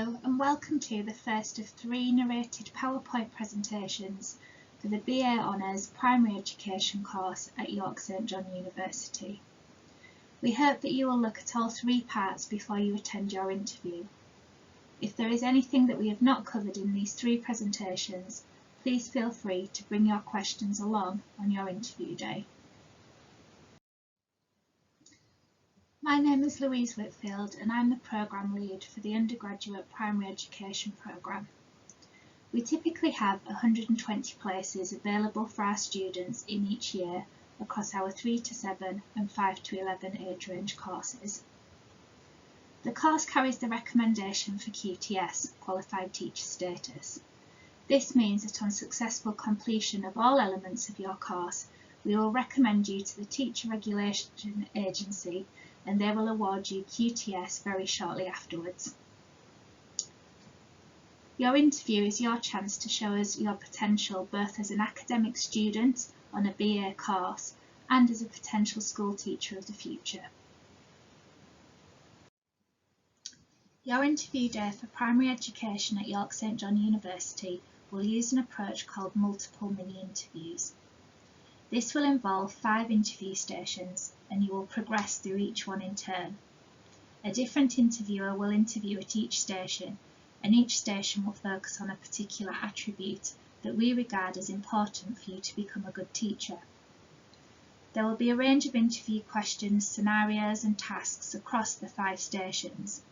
Hello and welcome to the first of 3 narrated PowerPoint presentations for the BA Honours Primary Education course at York St John University. We hope that you will look at all 3 parts before you attend your interview. If there is anything that we have not covered in these 3 presentations, please feel free to bring your questions along on your interview day. My name is Louise Whitfield and I'm the Programme Lead for the Undergraduate Primary Education Programme. We typically have 120 places available for our students in each year across our 3 to 7 and 5 to 11 age range courses. The course carries the recommendation for QTS, Qualified Teacher Status. This means that on successful completion of all elements of your course, we will recommend you to the Teacher Regulation Agency and they will award you QTS very shortly afterwards. Your interview is your chance to show us your potential both as an academic student on a BA course and as a potential school teacher of the future. Your interview day for primary education at York St John University will use an approach called multiple mini-interviews. This will involve 5 interview stations and you will progress through each one in turn. A different interviewer will interview at each station and each station will focus on a particular attribute that we regard as important for you to become a good teacher. There will be a range of interview questions, scenarios and tasks across the 5 stations.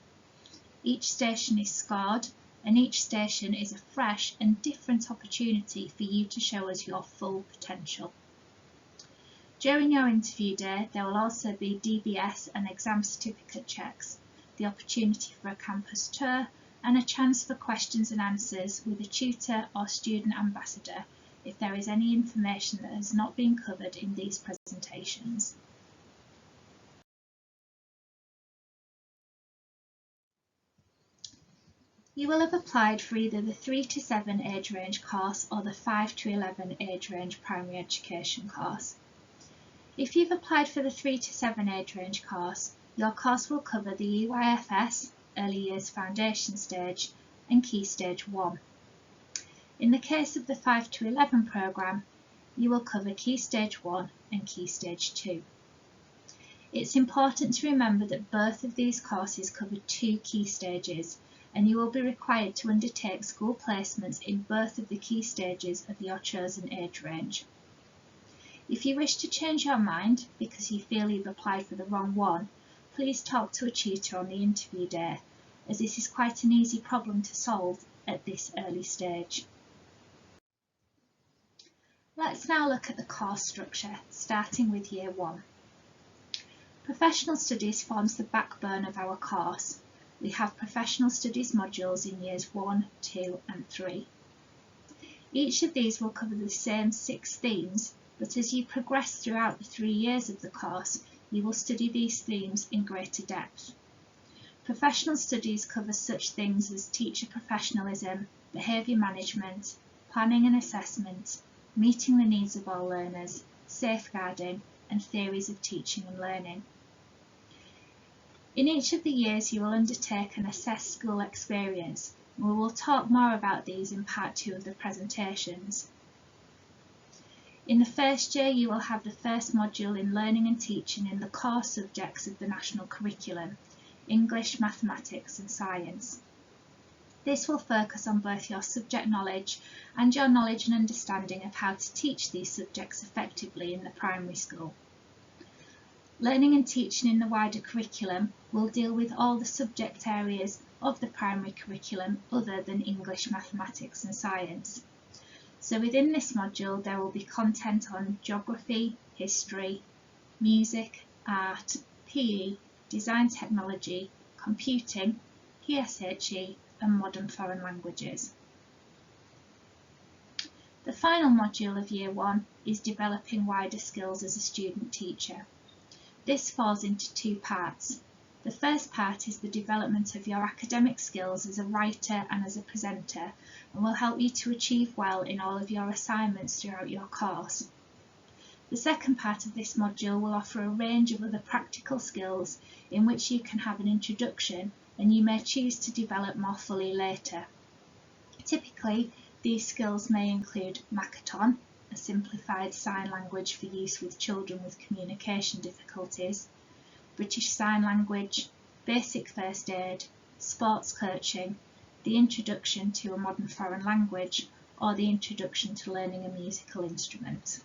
Each station is scored and each station is a fresh and different opportunity for you to show us your full potential. During your interview day, there will also be DBS and exam certificate checks, the opportunity for a campus tour, and a chance for questions and answers with a tutor or student ambassador if there is any information that has not been covered in these presentations. You will have applied for either the 3 to 7 age range course or the 5 to 11 age range primary education course. If you've applied for the 3 to 7 age range course, your course will cover the EYFS, Early Years Foundation Stage, and Key Stage 1. In the case of the 5 to 11 programme, you will cover Key Stage 1 and Key Stage 2. It's important to remember that both of these courses cover 2 key stages, and you will be required to undertake school placements in both of the key stages of your chosen age range. If you wish to change your mind because you feel you've applied for the wrong one, please talk to a tutor on the interview day, as this is quite an easy problem to solve at this early stage. Let's now look at the course structure, starting with Year 1. Professional Studies forms the backbone of our course. We have Professional Studies modules in Years 1, 2 and 3. Each of these will cover the same 6 themes, but as you progress throughout the 3 years of the course, you will study these themes in greater depth. Professional Studies covers such things as teacher professionalism, behaviour management, planning and assessment, meeting the needs of all learners, safeguarding, and theories of teaching and learning. In each of the years you will undertake an assessed school experience, and we will talk more about these in part 2 of the presentations. In the first year you will have the first module in learning and teaching in the core subjects of the national curriculum, English, Mathematics and Science. This will focus on both your subject knowledge and your knowledge and understanding of how to teach these subjects effectively in the primary school. Learning and teaching in the wider curriculum will deal with all the subject areas of the primary curriculum other than English, Mathematics and Science. So within this module there will be content on geography, history, music, art, PE, design technology, computing, PSHE and modern foreign languages. The final module of Year 1 is developing wider skills as a student teacher. This falls into 2 parts. The first part is the development of your academic skills as a writer and as a presenter, and will help you to achieve well in all of your assignments throughout your course. The second part of this module will offer a range of other practical skills in which you can have an introduction and you may choose to develop more fully later. Typically, these skills may include Makaton, a simplified sign language for use with children with communication difficulties, British Sign Language, basic first aid, sports coaching, the introduction to a modern foreign language, or the introduction to learning a musical instrument.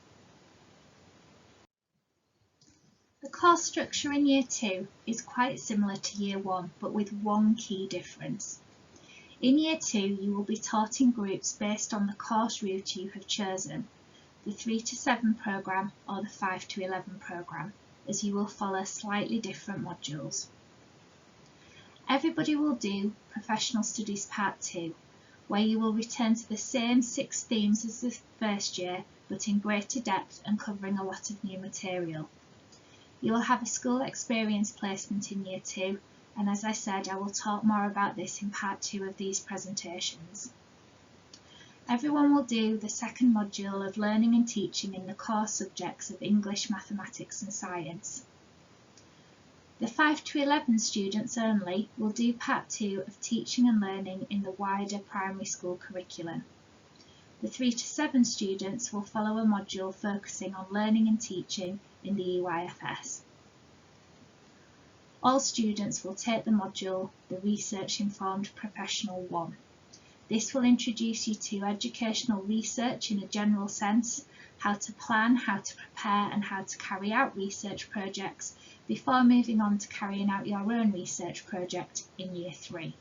The course structure in Year 2 is quite similar to Year 1, but with one key difference. In Year 2, you will be taught in groups based on the course route you have chosen, the 3 to 7 programme or the 5 to 11 programme, as you will follow slightly different modules. Everybody will do Professional Studies Part 2, where you will return to the same 6 themes as the first year, but in greater depth and covering a lot of new material. You will have a school experience placement in Year 2, and as I said, I will talk more about this in Part 2 of these presentations. Everyone will do the second module of learning and teaching in the core subjects of English, Mathematics and Science. The 5 to 11 students only will do Part 2 of teaching and learning in the wider primary school curriculum. The 3 to 7 students will follow a module focusing on learning and teaching in the EYFS. All students will take the module, the Research Informed Professional 1. This will introduce you to educational research in a general sense, how to plan, how to prepare and how to carry out research projects before moving on to carrying out your own research project in Year 3.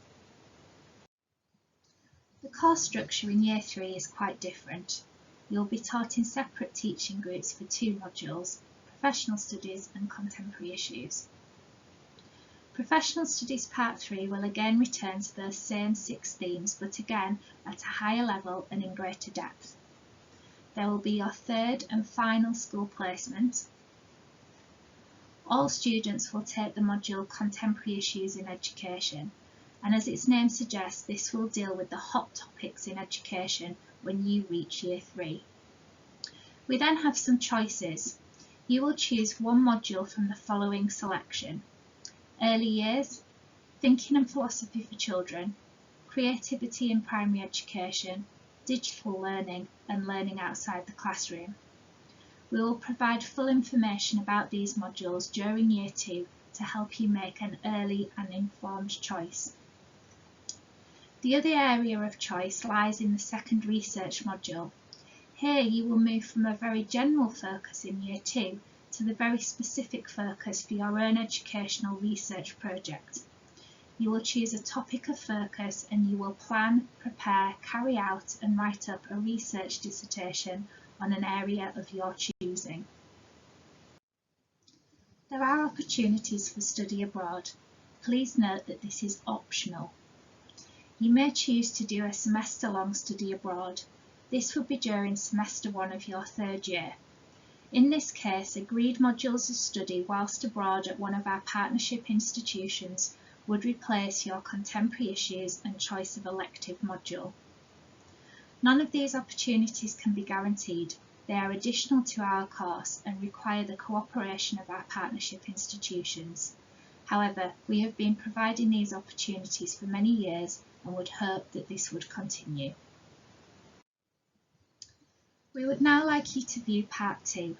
The course structure in Year 3 is quite different. You'll be taught in separate teaching groups for 2 modules, Professional Studies and Contemporary Issues. Professional Studies Part 3 will again return to those same 6 themes, but again at a higher level and in greater depth. There will be your third and final school placement. All students will take the module Contemporary Issues in Education, and as its name suggests, this will deal with the hot topics in education when you reach Year 3. We then have some choices. You will choose one module from the following selection: Early Years, Thinking and Philosophy for Children, Creativity in Primary Education, Digital Learning and Learning Outside the Classroom. We will provide full information about these modules during Year 2 to help you make an early and informed choice. The other area of choice lies in the second research module. Here you will move from a very general focus in Year 2 to the very specific focus for your own educational research project. You will choose a topic of focus and you will plan, prepare, carry out and write up a research dissertation on an area of your choosing. There are opportunities for study abroad. Please note that this is optional. You may choose to do a semester-long study abroad. This would be during semester 1 of your 3rd year. In this case, agreed modules of study whilst abroad at one of our partnership institutions would replace your contemporary issues and choice of elective module. None of these opportunities can be guaranteed. They are additional to our course and require the cooperation of our partnership institutions. However, we have been providing these opportunities for many years and would hope that this would continue. We would now like you to view Part 2.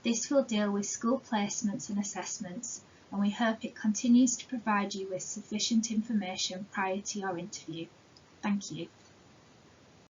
This will deal with school placements and assessments, and we hope it continues to provide you with sufficient information prior to your interview. Thank you.